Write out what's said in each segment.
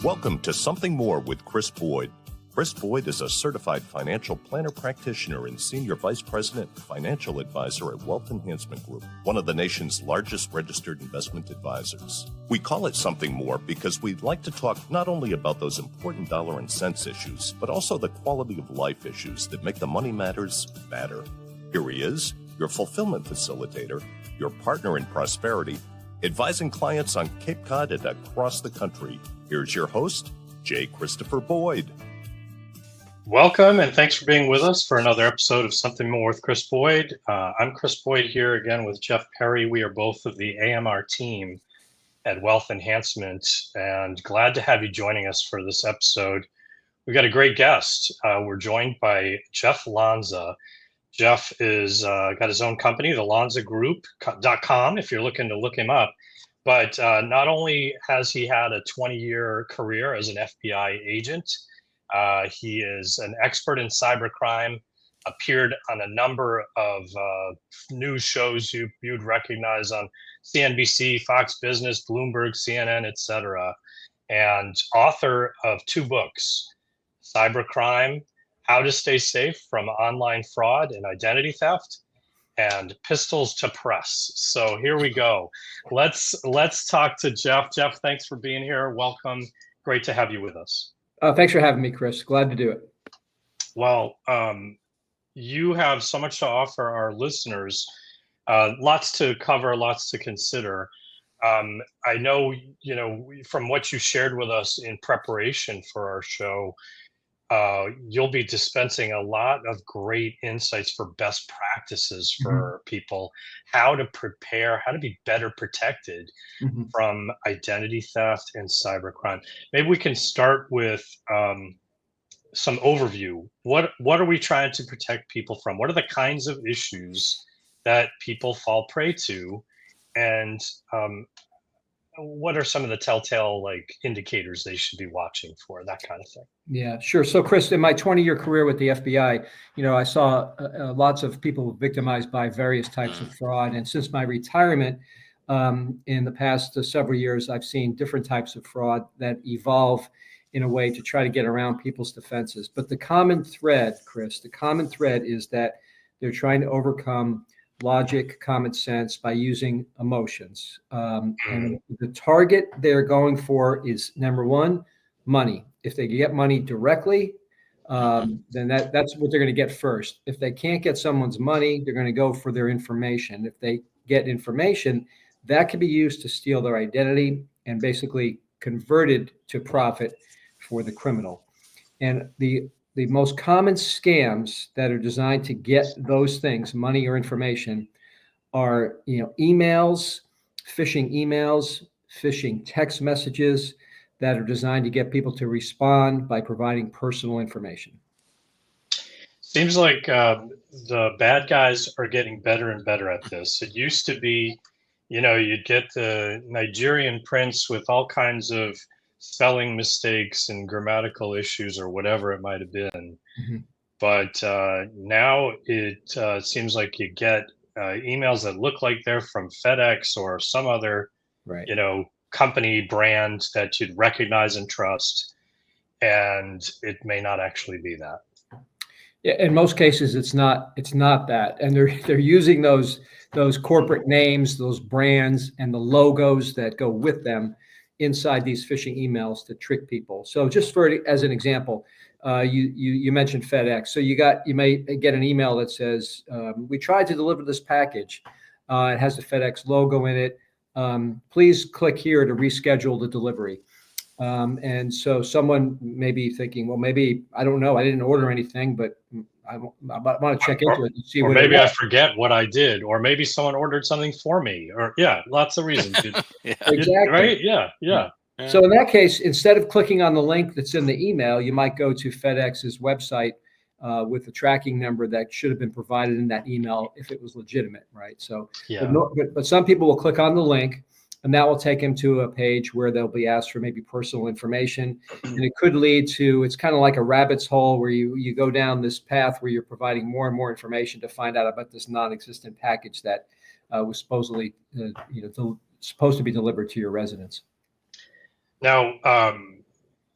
Welcome to Something More with Chris Boyd. Chris Boyd is a certified financial planner practitioner and senior vice president and financial advisor at Wealth Enhancement Group, one of the nation's largest registered investment advisors. We call it Something More because we'd like to talk not only about those important dollar and cents issues, but also the quality of life issues that make the money matters matter. Here he is, your fulfillment facilitator, your partner in prosperity, advising clients on Cape Cod and across the country. Here's your host, J. Christopher Boyd. Welcome, and thanks for being with us for another episode of Something More with Chris Boyd. I'm Chris Boyd here again with Jeff Perry. We are both of the AMR team at Wealth Enhancement, and glad to have you joining us for this episode. We've got a great guest. We're joined by Jeff Lanza. Jeff is got his own company, the LanzaGroup.com, if you're looking to look him up. But not only has he had a 20-year career as an FBI agent, he is an expert in cybercrime, appeared on a number of news shows you'd recognize on CNBC, Fox Business, Bloomberg, CNN, etc., and author of 2 books, Cybercrime, How to Stay Safe from Online Fraud and Identity Theft, and Pistols to Press. So here we go. Let's talk to Jeff. Jeff, thanks for being here. Welcome. Great to have you with us. Thanks for having me, Chris. Glad to do it. Well, you have so much to offer our listeners, lots to cover, lots to consider. I know, from what you shared with us in preparation for our show, you'll be dispensing a lot of great insights for best practices for people, how to prepare, how to be better protected from identity theft and cybercrime. Maybe we can start with some overview. What are we trying to protect people from? What are the kinds of issues that people fall prey to? And what are some of the telltale indicators they should be watching for, that kind of thing? Yeah, sure. So, Chris, in my 20-year career with the FBI, I saw lots of people victimized by various types of fraud. And since my retirement, in the past several years, I've seen different types of fraud that evolve in a way to try to get around people's defenses. But the common thread, Chris, is that they're trying to overcome logic, common sense by using emotions. And the target they're going for is, number one, money. If they get money directly, then that's what they're going to get first. If they can't get someone's money, they're going to go for their information. If they get information, that can be used to steal their identity and basically converted to profit for the criminal. And the most common scams that are designed to get those things, money or information, are emails, phishing text messages that are designed to get people to respond by providing personal information. Seems like the bad guys are getting better and better at this. It used to be, you'd get the Nigerian prince with all kinds of spelling mistakes and grammatical issues or whatever it might have been. But now it seems like you get emails that look like they're from FedEx or some other, company brand that you'd recognize and trust, and it may not actually be that. Yeah, in most cases, it's not that, and they're using those corporate names, those brands, and the logos that go with them inside these phishing emails to trick people. So just as an example, you mentioned FedEx. So you may get an email that says, we tried to deliver this package. It has the FedEx logo in it. Please click here to reschedule the delivery. And so someone may be thinking, well, maybe, I don't know, I didn't order anything, but I want to check into it and see what. Or maybe I forget what I did, or maybe someone ordered something for me, or lots of reasons. Exactly. Right? Yeah. So in that case, instead of clicking on the link that's in the email, you might go to FedEx's website with a tracking number that should have been provided in that email if it was legitimate, right? So, but some people will click on the link, and that will take them to a page where they'll be asked for maybe personal information. And it could lead to, it's kind of like a rabbit's hole where you go down this path where you're providing more and more information to find out about this non-existent package that was supposedly, supposed to be delivered to your residence. Now,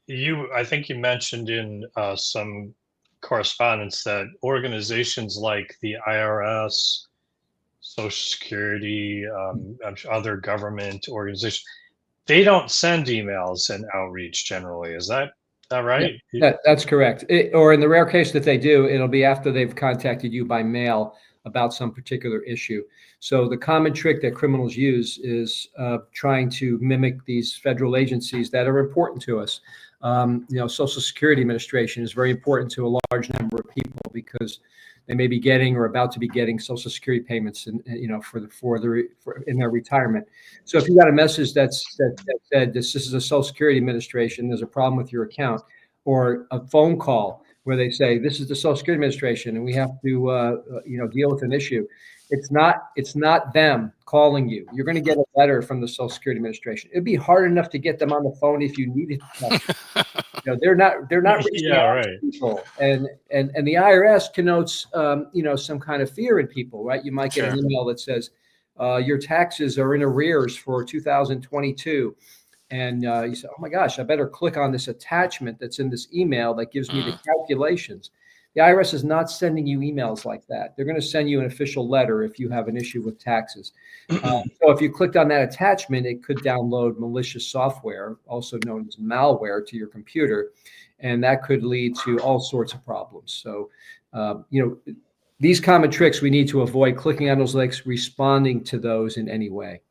I think you mentioned in some correspondence that organizations like the IRS, Social Security, I'm sure other government organizations, they don't send emails and outreach generally. Is that Yeah, right? that's correct. Or in the rare case that they do, it'll be after they've contacted you by mail about some particular issue. So the common trick that criminals use is trying to mimic these federal agencies that are important to us. Social Security Administration is very important to a large number of people because they may be getting or about to be getting Social Security payments, in their retirement. So if you got a message that said this is a Social Security Administration, there's a problem with your account, or a phone call where they say this is the Social Security Administration and we have to deal with an issue. It's not them calling you. You're going to get a letter from the Social Security Administration. It'd be hard enough to get them on the phone if you needed to. They're not reaching Yeah, out right. to people, and the IRS connotes some kind of fear in people, right? You might get an email that says your taxes are in arrears for 2022. And you say, oh my gosh, I better click on this attachment that's in this email that gives me the calculations. The IRS is not sending you emails like that. They're going to send you an official letter if you have an issue with taxes. So if you clicked on that attachment, it could download malicious software, also known as malware, to your computer. And that could lead to all sorts of problems. So, these common tricks, we need to avoid clicking on those links, responding to those in any way.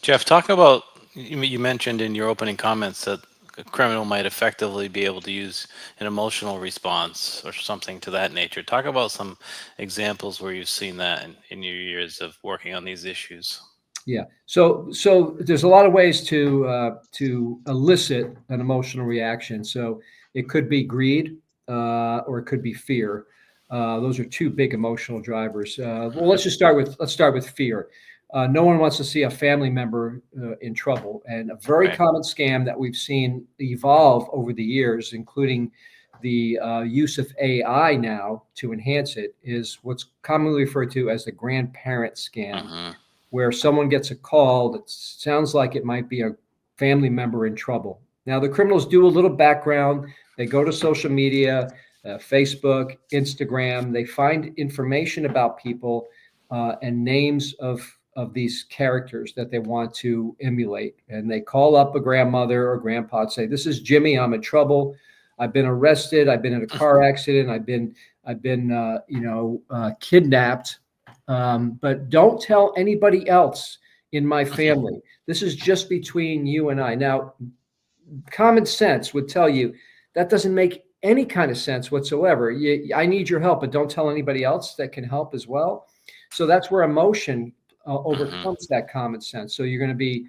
Jeff, talk about, you mentioned in your opening comments that a criminal might effectively be able to use an emotional response or something to that nature. Talk about some examples where you've seen that in your years of working on these issues. Yeah. So there's a lot of ways to elicit an emotional reaction. So it could be greed, or it could be fear. Those are two big emotional drivers. Well, let's start with fear. No one wants to see a family member in trouble. And a very common scam that we've seen evolve over the years, including the use of AI now to enhance it, is what's commonly referred to as the grandparent scam, where someone gets a call that sounds like it might be a family member in trouble. Now, the criminals do a little background. They go to social media, Facebook, Instagram. They find information about people and names of these characters that they want to emulate. And they call up a grandmother or grandpa and say, this is Jimmy, I'm in trouble. I've been arrested. I've been in a car accident. I've been kidnapped. But don't tell anybody else in my family. This is just between you and I. Now, common sense would tell you that doesn't make any kind of sense whatsoever. I need your help, but don't tell anybody else that can help as well. So that's where emotion overcomes that common sense. So you're going to be,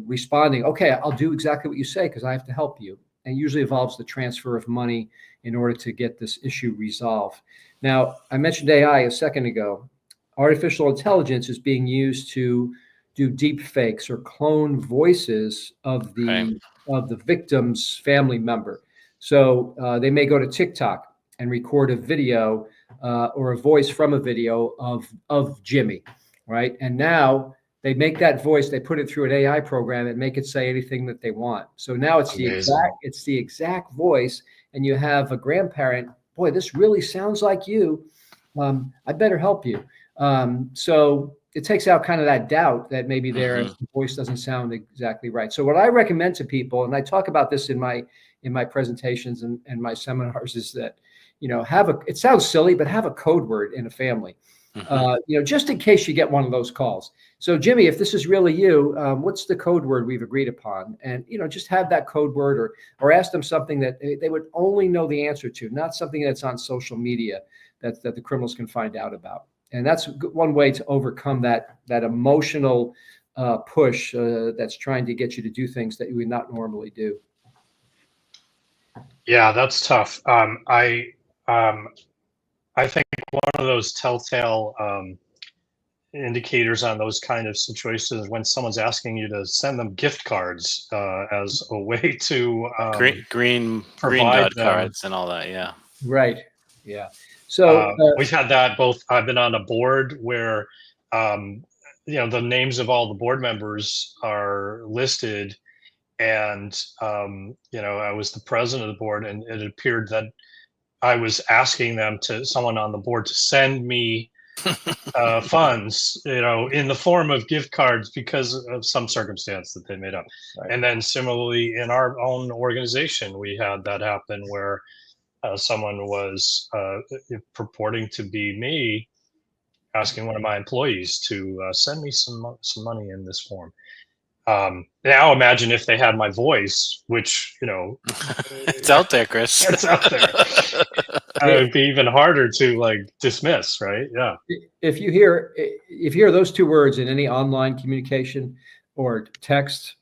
responding, okay, I'll do exactly what you say because I have to help you. And usually involves the transfer of money in order to get this issue resolved. Now, I mentioned AI a second ago. Artificial intelligence is being used to do deep fakes or clone voices of the victim's family member. So they may go to TikTok and record a video or a voice from a video of Jimmy, right? And now they make that voice, they put it through an AI program and make it say anything that they want. So now it's the exact voice, and you have a grandparent, boy, this really sounds like you. I better help you. So it takes out kind of that doubt that maybe the voice doesn't sound exactly right. So what I recommend to people, and I talk about this in my presentations and my seminars, is that, it sounds silly, but have a code word in a family. Just in case you get one of those calls. So Jimmy, if this is really you, what's the code word we've agreed upon? And, just have that code word or ask them something that they would only know the answer to, not something that's on social media that the criminals can find out about. And that's one way to overcome that emotional push that's trying to get you to do things that you would not normally do. Yeah, that's tough. I think one of those telltale indicators on those kind of situations is when someone's asking you to send them gift cards as a way to green dot cards and all that. Yeah. Right. Yeah. So we've had that both. I've been on a board where the names of all the board members are listed, And, I was the president of the board, and it appeared that I was asking someone on the board to send me funds, in the form of gift cards because of some circumstance that they made up. Right. And then similarly, in our own organization, we had that happen where someone was purporting to be me, asking one of my employees to send me some money in this form. Now imagine if they had my voice, which, it's out there, Chris. It's out there. It would be even harder to dismiss, right? Yeah. If you hear those two words in any online communication or text,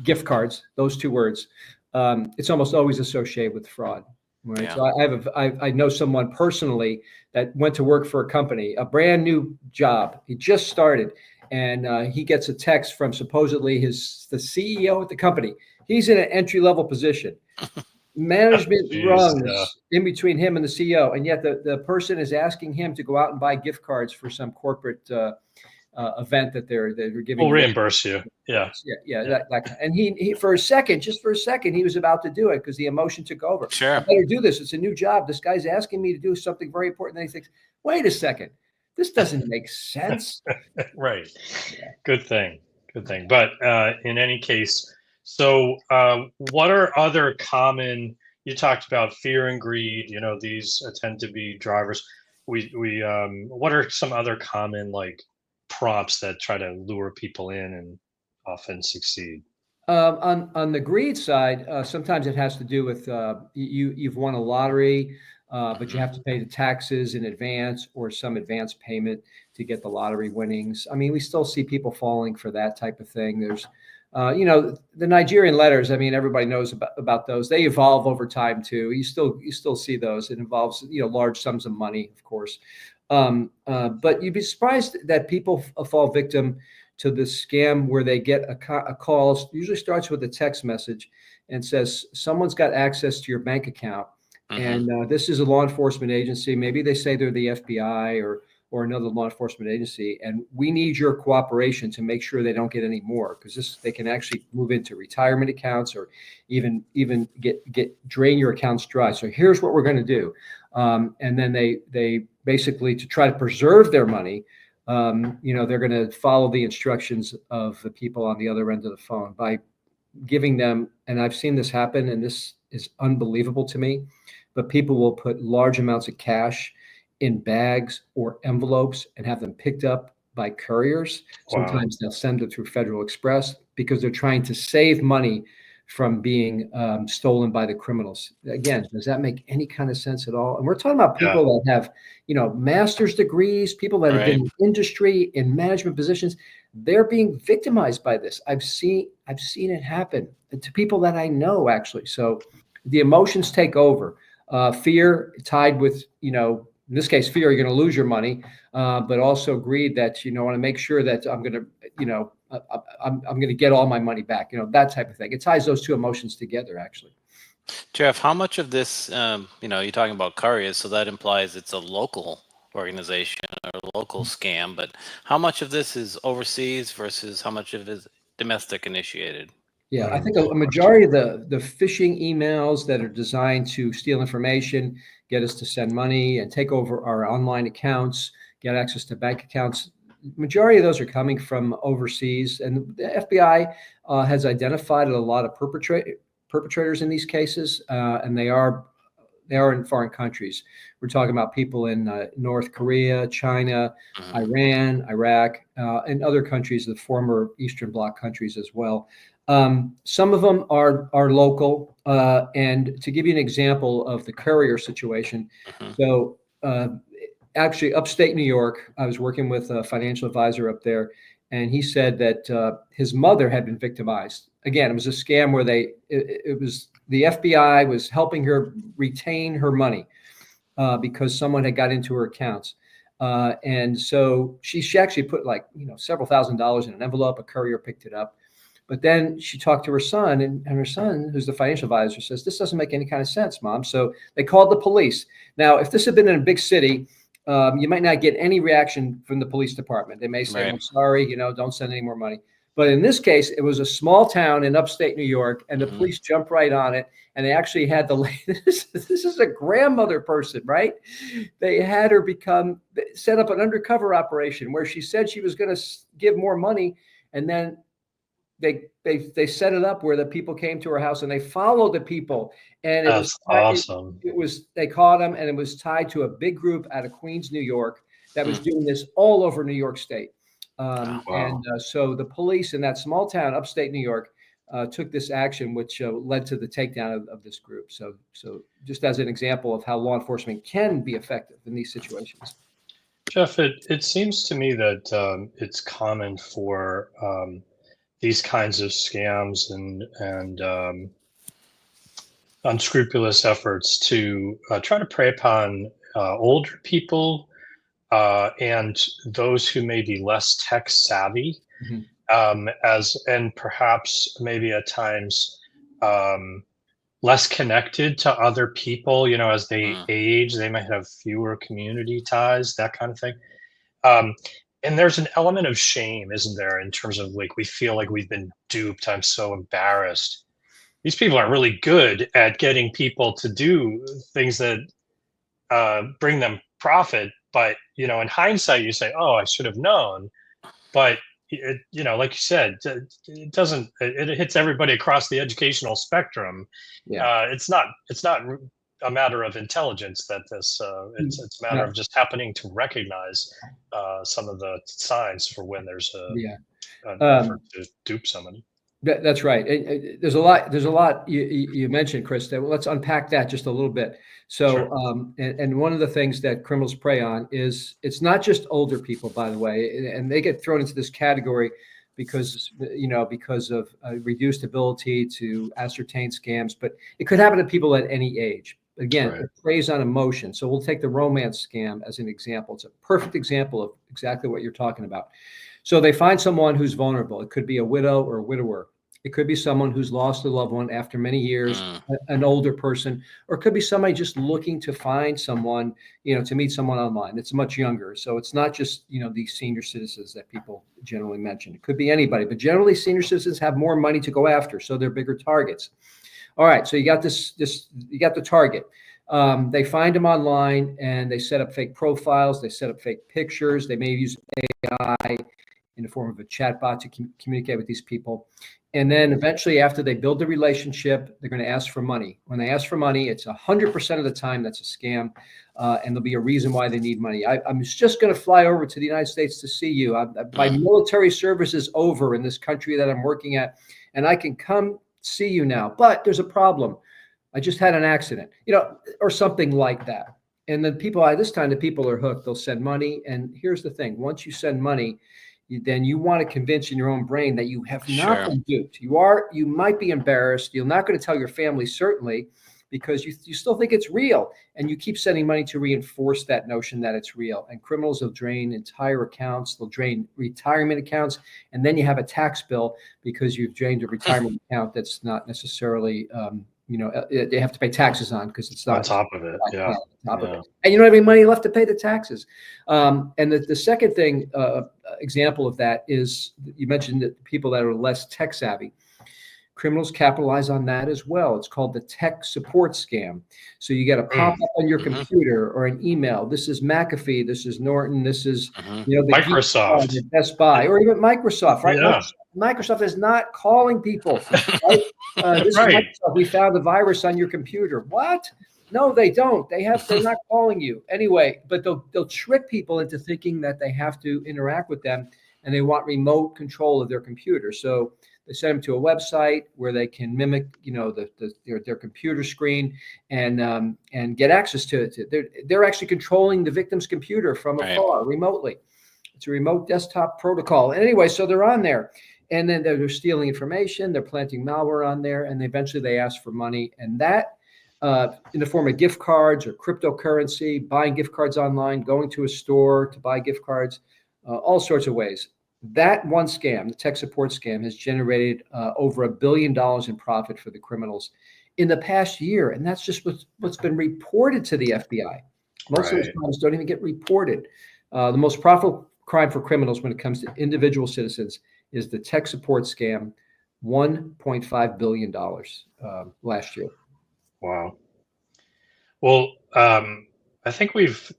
gift cards, those two words, it's almost always associated with fraud. Right. Yeah. So I know someone personally that went to work for a company, a brand new job. He just started, and he gets a text from supposedly the CEO at the company. He's in an entry-level position. Management runs in between him and the CEO, and yet the person is asking him to go out and buy gift cards for some corporate event that they're giving. We'll reimburse you. Yeah. That and he for a second, he was about to do it because the emotion took over. Sure. I better do this. It's a new job. This guy's asking me to do something very important. Then he thinks, wait a second, this doesn't make sense. Right. Yeah. Good thing. But in any case, so what are other common? You talked about fear and greed. These tend to be drivers. What are some other common prompts that try to lure people in and often succeed? On the greed side, sometimes it has to do with you've won a lottery, but you have to pay the taxes in advance or some advance payment to get the lottery winnings. I mean, we still see people falling for that type of thing. There's, the Nigerian letters. I mean, everybody knows about those. They evolve over time too. You still see those. It involves large sums of money, of course. But you'd be surprised that people fall victim to this scam where they get a call, usually starts with a text message and says, someone's got access to your bank account. Mm-hmm. And this is a law enforcement agency. Maybe they say they're the FBI or another law enforcement agency. And we need your cooperation to make sure they don't get any more, because they can actually move into retirement accounts or even drain your accounts dry. So here's what we're going to do. And then they basically, to try to preserve their money, they're going to follow the instructions of the people on the other end of the phone by giving them, and I've seen this happen, and this is unbelievable to me, but people will put large amounts of cash in bags or envelopes and have them picked up by couriers. Wow. Sometimes they'll send it through Federal Express because they're trying to save money from being stolen by the criminals. Again, does that make any kind of sense at all? And we're talking about people that have, master's degrees, people that have been in industry, in management positions. They're being victimized by this. I've seen it happen to people that I know, actually. So the emotions take over. Fear tied with, in this case, fear, you're going to lose your money, but also greed that, want to make sure that I'm going to, I'm going to get all my money back, that type of thing. It ties those two emotions together, actually. Jeff, how much of this, you're talking about couriers, so that implies it's a local organization or a local scam, but how much of this is overseas versus how much of it is domestic initiated? Yeah, I think a majority of the phishing emails that are designed to steal information, get us to send money and take over our online accounts, get access to bank accounts, majority of those are coming from overseas. And the FBI has identified a lot of perpetrators in these cases, and they are in foreign countries. We're talking about people in North Korea, China, Iran, Iraq, and other countries, the former Eastern Bloc countries as well. Some of them are local. And to give you an example of the courier situation, so actually upstate New York, I was working with a financial advisor up there, and he said that his mother had been victimized. Again, it was a scam where it was the FBI was helping her retain her money because someone had got into her accounts. And so she actually put several $1,000s in an envelope. A courier picked it up. But then she talked to her son, and her son, who's the financial advisor, says, this doesn't make any kind of sense, Mom. So they called the police. Now, if this had been in a big city, you might not get any reaction from the police department. They may say, I'm sorry, don't send any more money. But in this case, it was a small town in upstate New York, and the police jumped right on it. And they actually had this is a grandmother person, right? They had her set up an undercover operation where she said she was going to give more money. And then they set it up where the people came to her house and they followed the people. And That's awesome. They caught them, and it was tied to a big group out of Queens, New York, that was doing this all over New York State. And so the police in that small town, upstate New York, took this action, which led to the takedown of this group. So just as an example of how law enforcement can be effective in these situations. Jeff, it seems to me that it's common for these kinds of scams and unscrupulous efforts to try to prey upon older people and those who may be less tech savvy, and perhaps maybe at times less connected to other people. As they age, they might have fewer community ties, that kind of thing. And there's an element of shame, isn't there, in terms of like, we feel like we've been duped. I'm so embarrassed. These people are really good at getting people to do things that bring them profit. But, in hindsight, you say, oh, I should have known. But, like you said, it doesn't, it hits everybody across the educational spectrum. Yeah. It's not a matter of intelligence that it's a matter of just happening to recognize some of the signs for when there's an effort to dupe somebody. That's right. There's a lot you mentioned, Chris. Let's unpack that just a little bit. So, sure. And one of the things that criminals prey on is, it's not just older people, by the way, and they get thrown into this category because of reduced ability to ascertain scams, but it could happen to people at any age. Again, right. It preys on emotion. So we'll take the romance scam as an example. It's a perfect example of exactly what you're talking about. So they find someone who's vulnerable. It could be a widow or a widower. It could be someone who's lost a loved one after many years, an older person, or it could be somebody just looking to find someone, to meet someone online that's much younger. So it's not just, these senior citizens that people generally mention. It could be anybody, but generally senior citizens have more money to go after, so they're bigger targets. All right, so you got you got the target. They find them online and they set up fake profiles. They set up fake pictures. They may use AI in the form of a chatbot to communicate with these people. And then eventually, after they build the relationship, they're going to ask for money. When they ask for money, it's 100% of the time that's a scam, and there'll be a reason why they need money. I'm just going to fly over to the United States to see you. My military service is over in this country that I'm working at, and I can come see you now. But there's a problem. I just had an accident, or something like that. And then this time the people are hooked. They'll send money. And here's the thing. Once you send money, then you want to convince in your own brain that you have not been duped. You might be embarrassed. You're not going to tell your family, certainly, because you still think it's real. And you keep sending money to reinforce that notion that it's real. And criminals will drain entire accounts. They'll drain retirement accounts. And then you have a tax bill because you've drained a retirement account that's not necessarily they have to pay taxes on because it's not on top of it. Yeah. Of it. And you don't have any money left to pay the taxes. And the second thing, example of that is, you mentioned that people that are less tech savvy. Criminals capitalize on that as well. It's called the tech support scam. So you get a pop-up on your computer or an email. This is McAfee. This is Norton. This is the Microsoft, Best Buy, or even Microsoft. Right? Yeah. Microsoft is not calling people. Right? This is Microsoft. We found a virus on your computer. What? No, they don't. They're not calling you anyway. But they'll trick people into thinking that they have to interact with them, and they want remote control of their computer. So they send them to a website where they can mimic, their computer screen and get access to it. They're actually controlling the victim's computer from afar, remotely. It's a remote desktop protocol. Anyway, so they're on there, and then they're stealing information. They're planting malware on there, and eventually they ask for money, and that in the form of gift cards or cryptocurrency, buying gift cards online, going to a store to buy gift cards, all sorts of ways. That one scam, the tech support scam, has generated over $1 billion in profit for the criminals in the past year. And that's just what's been reported to the FBI. Most of those crimes don't even get reported. The most profitable crime for criminals when it comes to individual citizens is the tech support scam, $1.5 billion last year. Wow. Well, I think we've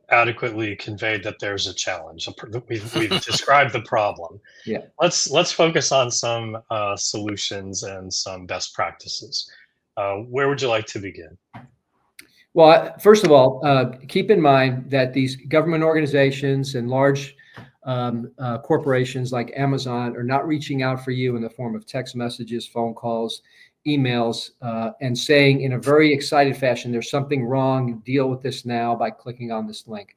adequately conveyed that there's a challenge. We've described the problem. Yeah. Let's focus on some solutions and some best practices. Where would you like to begin? Well, first of all, keep in mind that these government organizations and large corporations like Amazon are not reaching out for you in the form of text messages, phone calls, emails, and saying in a very excited fashion, there's something wrong, deal with this now by clicking on this link.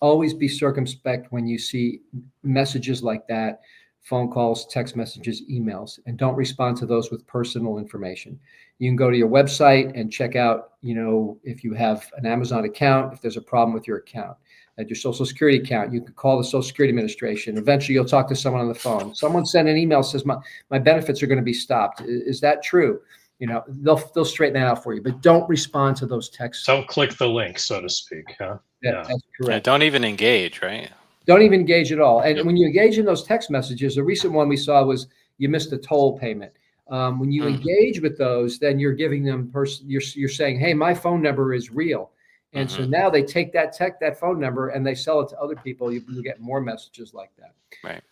Always be circumspect when you see messages like that, phone calls, text messages, emails, and don't respond to those with personal information. You can go to your website and check out, if you have an Amazon account, if there's a problem with your account. At your Social Security account, you can call the Social Security Administration. Eventually, you'll talk to someone on the phone. Someone sent an email, says my benefits are going to be stopped. Is that true? They'll straighten that out for you, but don't respond to those texts. Don't click the link, so to speak. Huh? Yeah, that's correct. Yeah, don't even engage, right? Don't even engage at all. And when you engage in those text messages, the recent one we saw was you missed a toll payment. When you engage with those, then you're giving them you're saying, hey, my phone number is real. And so now they take that phone number and they sell it to other people. You get more messages like that. Right.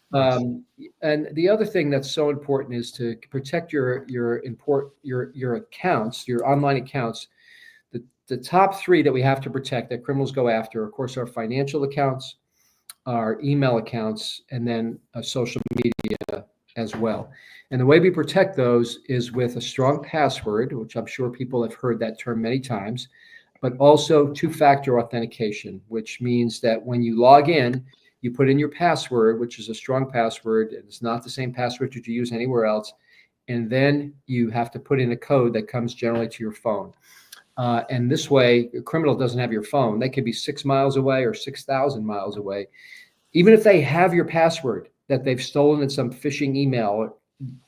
And the other thing that's so important is to protect your accounts, your online accounts. The top three that we have to protect that criminals go after, of course, are financial accounts, our email accounts, and then social media as well. And the way we protect those is with a strong password, which I'm sure people have heard that term many times, but also two-factor authentication, which means that when you log in, you put in your password, which is a strong password, and it's not the same password that you use anywhere else, and then you have to put in a code that comes generally to your phone. And this way, a criminal doesn't have your phone. They could be 6 miles away or 6,000 miles away. Even if they have your password that they've stolen in some phishing email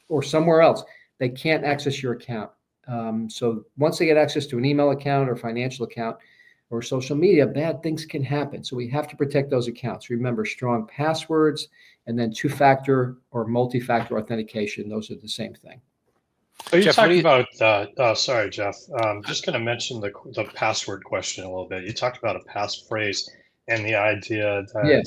or somewhere else, they can't access your account. So once they get access to an email account or financial account or social media, bad things can happen. So we have to protect those accounts. Remember, strong passwords and then two-factor or multi-factor authentication. Those are the same thing. So you talked about, sorry, Jeff, just going to mention the password question a little bit. You talked about a passphrase and the idea that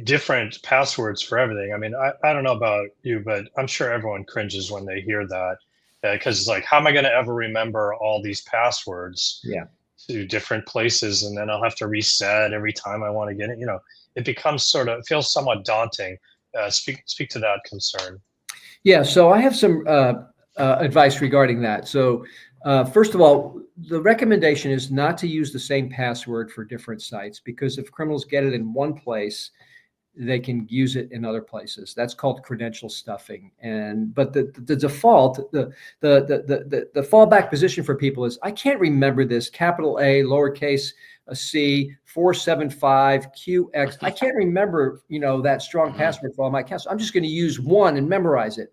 different passwords for everything. I mean, I don't know about you, but I'm sure everyone cringes when they hear that. Because it's like, how am I going to ever remember all these passwords to different places? And then I'll have to reset every time I want to get it. It becomes it feels somewhat daunting. Speak to that concern. Yeah, so I have some advice regarding that. So first of all, the recommendation is not to use the same password for different sites, because if criminals get it in one place, they can use it in other places. That's called credential stuffing. But the default, the fallback position for people is, I can't remember this capital A, lowercase c, 475 QX. I can't remember, that strong password for all my accounts. I'm just going to use one and memorize it.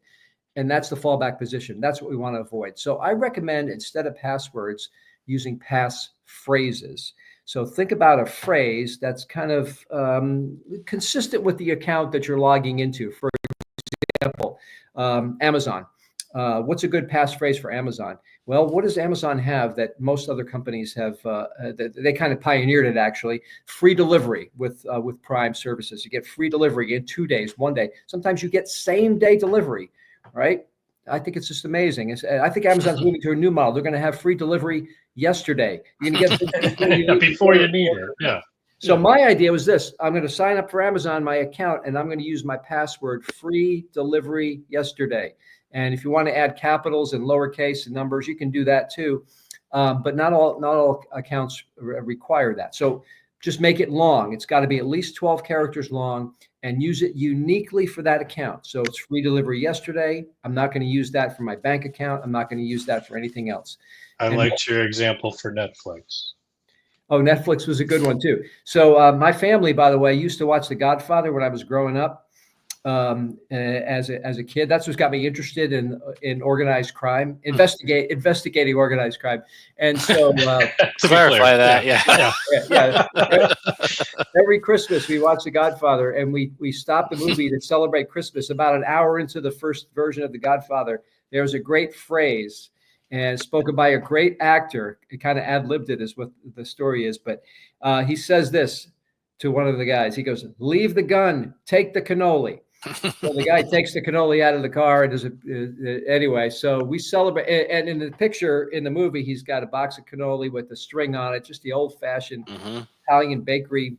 And that's the fallback position. That's what we want to avoid. So I recommend, instead of passwords, using pass phrases. So think about a phrase that's kind of consistent with the account that you're logging into. For example, Amazon. What's a good passphrase for Amazon? Well, what does Amazon have that most other companies have? They kind of pioneered it, actually. Free delivery with Prime services. You get free delivery in 2 days, 1 day. Sometimes you get same-day delivery, right? I think it's just amazing. I think Amazon's moving to a new model. They're going to have free delivery yesterday. You're going to get before you need it. Yeah. So my idea was this: I'm going to sign up for Amazon, my account, and I'm going to use my password, free delivery yesterday. And if you want to add capitals and lowercase and numbers, you can do that too. But not all accounts require that. So just make it long. It's got to be at least 12 characters long, and use it uniquely for that account. So it's free delivery yesterday. I'm not going to use that for my bank account. I'm not going to use that for anything else. I liked your example for Netflix. Oh, Netflix was a good one too. So my family, by the way, used to watch The Godfather when I was growing up. as a kid. That's what got me interested in organized crime, investigating organized crime. And so clarify that, every Christmas we watch The Godfather, and we stop the movie to celebrate Christmas. About an hour into the first version of The Godfather, there's a great phrase, and spoken by a great actor. It kind of ad-libbed it, is what the story is. But he says this to one of the guys. He goes, "Leave the gun, take the cannoli." So the guy takes the cannoli out of the car and does it anyway. So we celebrate. And in the picture in the movie, he's got a box of cannoli with a string on it, just the old-fashioned Italian bakery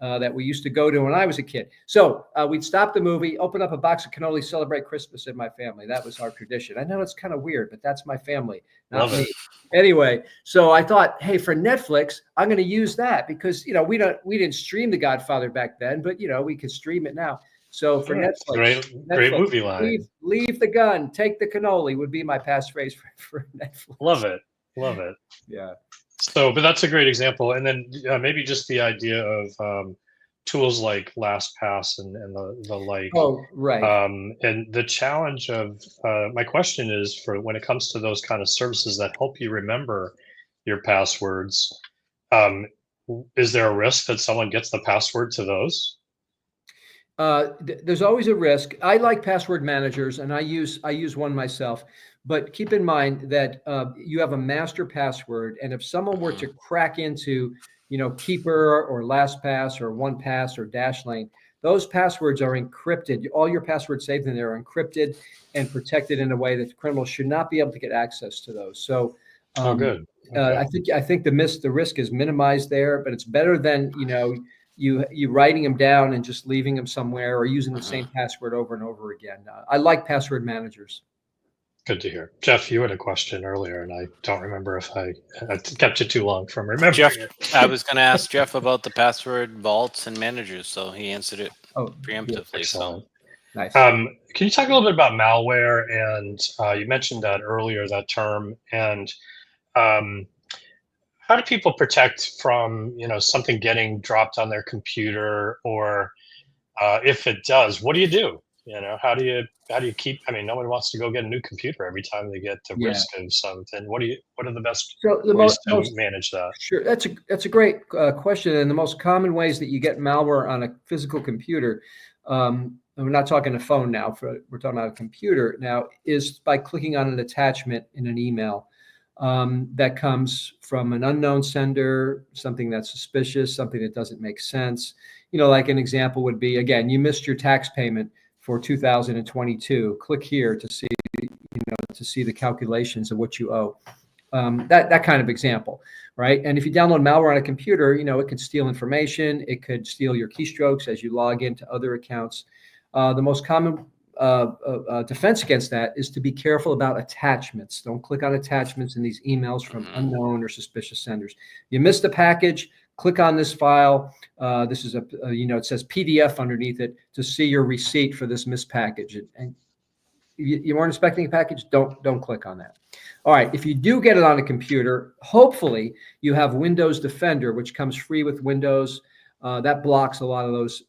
that we used to go to when I was a kid. So we'd stop the movie, open up a box of cannoli, celebrate Christmas in my family. That was our tradition. I know it's kind of weird, but that's my family, not me. Anyway, so I thought, hey, for Netflix, I'm going to use that because, we didn't stream The Godfather back then, but, we could stream it now. So for Netflix, great movie line. Leave the gun, take the cannoli would be my passphrase for Netflix. Love it. Yeah. So, but that's a great example. And then maybe just the idea of tools like LastPass and the like. Oh, right. And the challenge of my question is, for when it comes to those kind of services that help you remember your passwords, is there a risk that someone gets the password to those? There's always a risk. I like password managers, and I use one myself. But keep in mind that you have a master password, and if someone were to crack into, Keeper or LastPass or OnePass or Dashlane, those passwords are encrypted. All your passwords saved in there are encrypted and protected in a way that criminals should not be able to get access to those. So, good. Okay. I think the risk is minimized there, but it's better than you writing them down and just leaving them somewhere or using the same password over and over again. I like password managers. Good to hear. Jeff, you had a question earlier, and I don't remember if I kept you too long from remembering. Jeff, I was going to ask Jeff about the password vaults and managers, so he answered it preemptively. Yeah, so nice. Can you talk a little bit about malware? And you mentioned that earlier, that term. And how do people protect from something getting dropped on their computer, or if it does, what do you do? How do you keep? I mean, no one wants to go get a new computer every time they get the risk of something. What are the best ways to manage that? Sure, that's a great question. And the most common ways that you get malware on a physical computer, and we're not talking a phone now. We're talking about a computer now, is by clicking on an attachment in an email that comes from an unknown sender, something that's suspicious, something that doesn't make sense. Like an example would be, again, you missed your tax payment for 2022. Click here to see the calculations of what you owe. That kind of example, right? And if you download malware on a computer, it can steal information. It could steal your keystrokes as you log into other accounts. The most common defense against that is to be careful about attachments. Don't click on attachments in these emails from unknown or suspicious senders. You missed a package, click on this file. This is it says PDF underneath it to see your receipt for this missed package. And you weren't expecting a package? Don't click on that. All right. If you do get it on a computer, hopefully you have Windows Defender, which comes free with Windows. That blocks a lot of those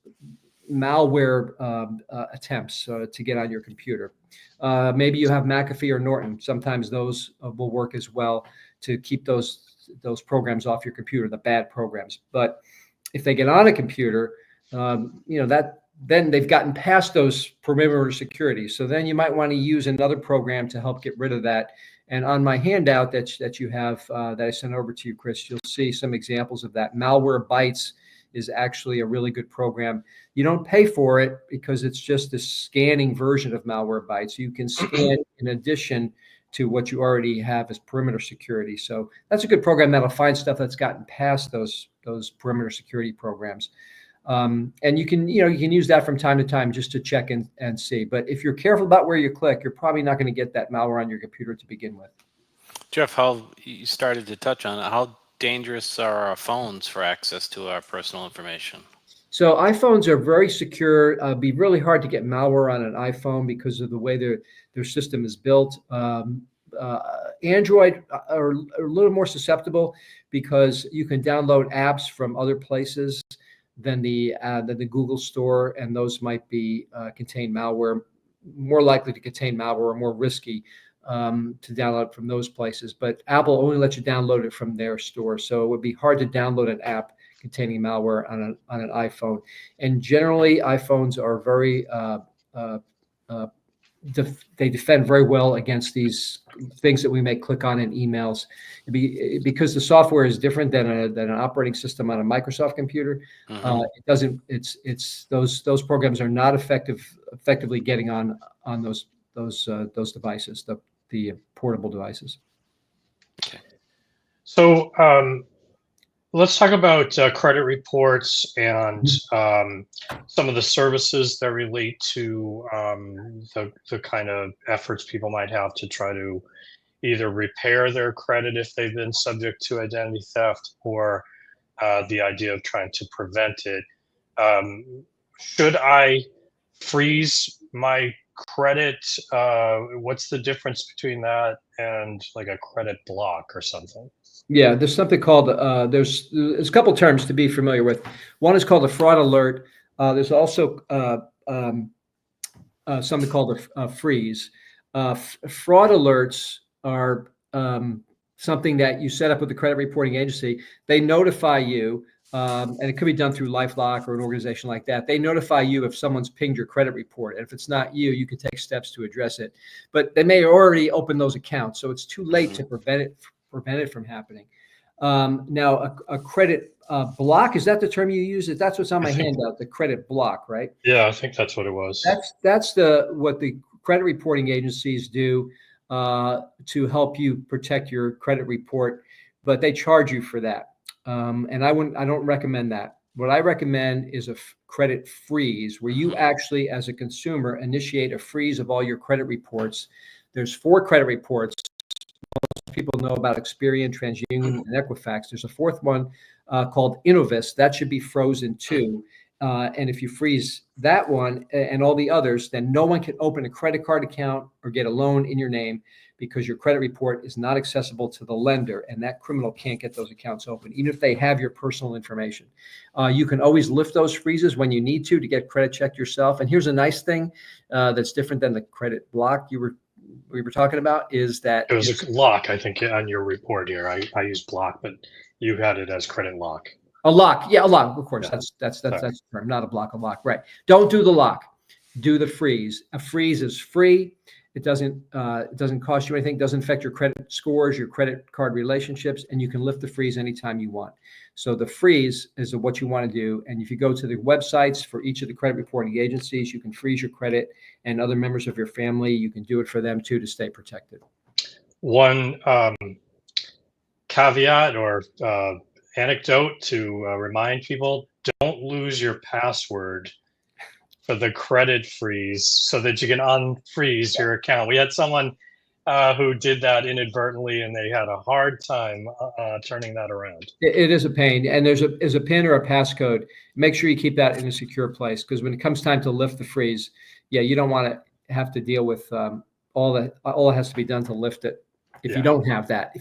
malware attempts to get on your computer. Maybe you have McAfee or Norton. Sometimes those will work as well to keep those programs off your computer, the bad programs. But if they get on a computer, then they've gotten past those perimeter security. So then you might want to use another program to help get rid of that. And on my handout that you have that I sent over to you, Chris, you'll see some examples of that. Malwarebytes is actually a really good program. You don't pay for it because it's just a scanning version of Malwarebytes. You can scan in addition to what you already have as perimeter security. So that's a good program that'll find stuff that's gotten past those perimeter security programs. And you can use that from time to time just to check and see. But if you're careful about where you click, you're probably not going to get that malware on your computer to begin with. Jeff, how you started to touch on it, how dangerous are our phones for access to our personal information? So iPhones are very secure. It'd be really hard to get malware on an iPhone because of the way their system is built. Android are a little more susceptible because you can download apps from other places than the Google Store, and those might be contain malware, more likely to contain malware, or more risky to download from those places. But Apple only lets you download it from their store, so it would be hard to download an app containing malware on an iPhone. And generally, iPhones are very they defend very well against these things that we may click on in emails, because the software is different than an operating system on a Microsoft computer. It doesn't. It's those programs are not effectively getting on those devices, the portable devices. Okay. So let's talk about credit reports and some of the services that relate to the kind of efforts people might have to try to either repair their credit if they've been subject to identity theft, or the idea of trying to prevent it. Should I freeze my credit? What's the difference between that and like a credit block or something? Yeah, there's something called there's a couple terms to be familiar with. One is called a fraud alert. There's also something called a freeze. Fraud alerts are something that you set up with the credit reporting agency. They notify you, and it could be done through LifeLock or an organization like that. They notify you if someone's pinged your credit report, and if it's not you, you can take steps to address it. But they may already open those accounts, so it's too late to prevent it from happening. Now, a credit block, is that the term you use? That's what's on my handout, the credit block, right? Yeah, I think that's what it was. That's what the credit reporting agencies do to help you protect your credit report, but they charge you for that. And I don't recommend that. What I recommend is a credit freeze, where you actually, as a consumer, initiate a freeze of all your credit reports. There's 4 credit reports. People know about Experian, TransUnion, and Equifax. There's a 4th one called Innovis. That should be frozen too. And if you freeze that one and all the others, then no one can open a credit card account or get a loan in your name, because your credit report is not accessible to the lender, and that criminal can't get those accounts open, even if they have your personal information. You can always lift those freezes when you need to get credit checked yourself. And here's a nice thing that's different than the credit block we were talking about, is that it was a lock, I think, on your report here. I used block, but you had it as credit lock. A lock, yeah, a lock. Of course, yeah. That's the term, not a block, a lock, right? Don't do the lock. Do the freeze. A freeze is free. It doesn't cost you anything. Doesn't affect your credit scores, your credit card relationships, and you can lift the freeze anytime you want. So the freeze is what you want to do. And if you go to the websites for each of the credit reporting agencies, you can freeze your credit, and other members of your family, you can do it for them too, to stay protected. One caveat or anecdote to remind people: don't lose your password for the credit freeze, so that you can unfreeze your account. We had someone who did that inadvertently, and they had a hard time turning that around. It is a pain, and there's a PIN or a passcode. Make sure you keep that in a secure place, because when it comes time to lift the freeze, yeah, you don't want to have to deal with all that has to be done to lift it if you don't have that.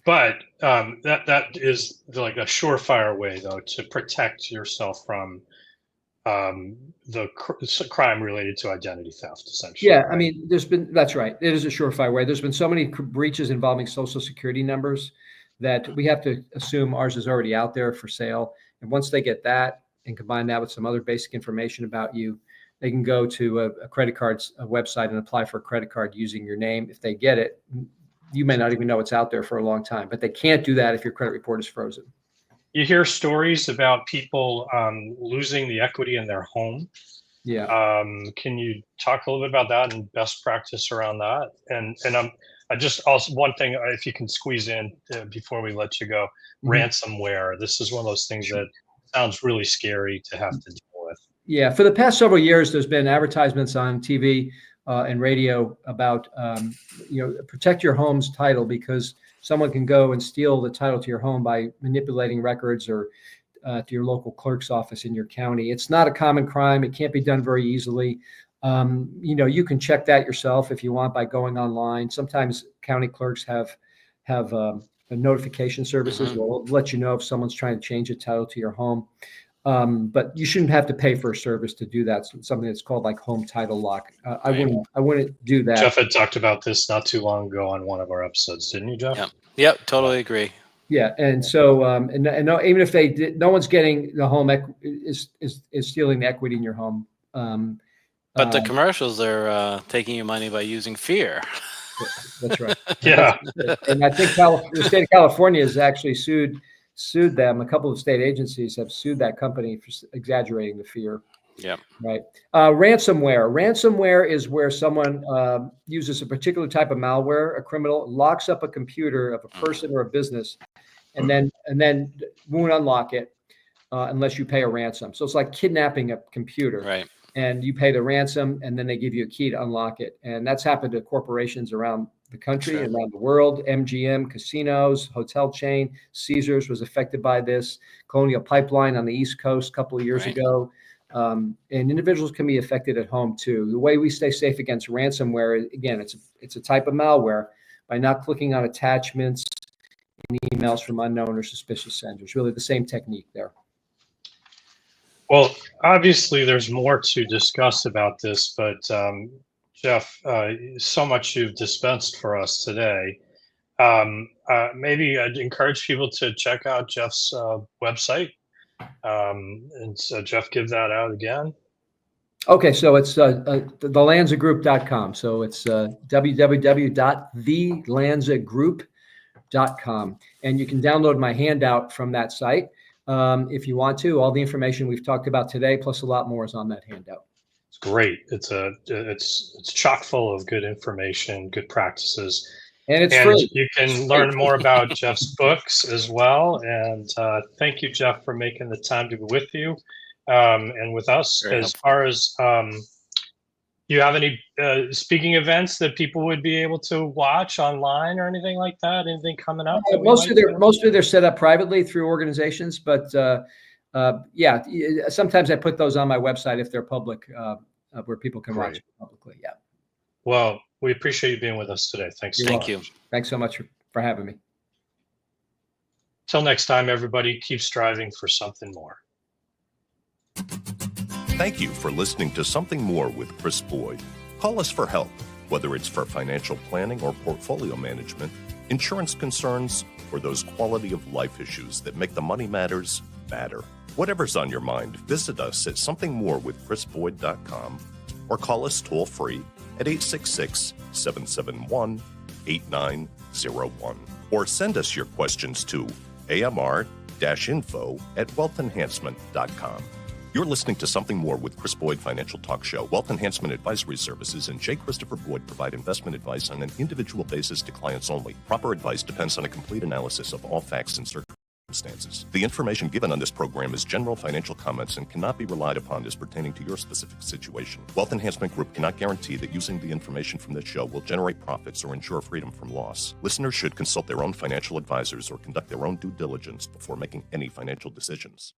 But that is like a surefire way, though, to protect yourself from the crime related to identity theft, essentially. Yeah, right? I mean, that's right. It is a surefire way. There's been so many breaches involving social security numbers that we have to assume ours is already out there for sale. And once they get that and combine that with some other basic information about you, they can go to a credit card's website and apply for a credit card using your name. If they get it, you may not even know it's out there for a long time, but they can't do that if your credit report is frozen. You hear stories about people losing the equity in their home. Yeah. Can you talk a little bit about that and best practice around that? And I just also, one thing, if you can squeeze in before we let you go, ransomware. This is one of those things that sounds really scary to have to deal with. Yeah. For the past several years, there's been advertisements on TV and radio about, protect your home's title, because someone can go and steal the title to your home by manipulating records, or to your local clerk's office in your county. It's not a common crime. It can't be done very easily. You can check that yourself if you want by going online. Sometimes county clerks have notification services will let you know if someone's trying to change a title to your home. But you shouldn't have to pay for a service to do that. So something that's called like home title lock. I wouldn't do that. Jeff had talked about this not too long ago on one of our episodes, didn't you, Jeff? Yep, totally agree. Yeah, and so and no, even if they did, no one's getting the home is stealing the equity in your home. But the commercials are taking your money by using fear. That's right. Yeah, and I think the state of California has actually sued them. A couple of state agencies have sued that company for exaggerating the fear. Yeah. Right. Ransomware. Ransomware is where someone uses a particular type of malware. A criminal locks up a computer of a person or a business, and then won't unlock it unless you pay a ransom. So it's like kidnapping a computer. Right. And you pay the ransom, and then they give you a key to unlock it. And that's happened to corporations around the country, Sure. around the world. MGM, casinos, hotel chain, Caesars was affected by this. Colonial Pipeline on the East Coast a couple of years ago. And individuals can be affected at home too. The way we stay safe against ransomware, again, it's a type of malware by not clicking on attachments and emails from unknown or suspicious senders. Really the same technique there. well, obviously there's more to discuss about this, but Jeff, so much you've dispensed for us today. Maybe I'd encourage people to check out Jeff's website. And so Jeff, give that out again. Okay, so it's thelanzagroup.com. So it's www.thelanzagroup.com. And you can download my handout from that site if you want to. All the information we've talked about today, plus a lot more, is on that handout. It's great. It's chock full of good information, good practices. And it's And free. you can learn more about Jeff's books as well. And thank you, Jeff, for making the time to be with you and with us. Very As far as you have any speaking events that people would be able to watch online or anything like that? Anything coming up? Mostly they're set up privately through organizations, but yeah, sometimes I put those on my website if they're public, where people can watch it publicly. Yeah. Well, we appreciate you being with us today. Thanks. Thank you. Thanks so much for having me. Till next time, everybody, keep striving for something more. Thank you for listening to Something More with Chris Boyd. Call us for help, whether it's for financial planning or portfolio management, insurance concerns, or those quality of life issues that make the money matters matter. Whatever's on your mind, visit us at somethingmorewithchrisboyd.com or call us toll free at 866-771-8901. Or send us your questions to amr-info@wealthenhancement.com. You're listening to Something More with Chris Boyd Financial Talk Show. Wealth Enhancement Advisory Services and J. Christopher Boyd provide investment advice on an individual basis to clients only. Proper advice depends on a complete analysis of all facts and circumstances. The information given on this program is general financial comments and cannot be relied upon as pertaining to your specific situation. Wealth Enhancement Group cannot guarantee that using the information from this show will generate profits or ensure freedom from loss. Listeners should consult their own financial advisors or conduct their own due diligence before making any financial decisions.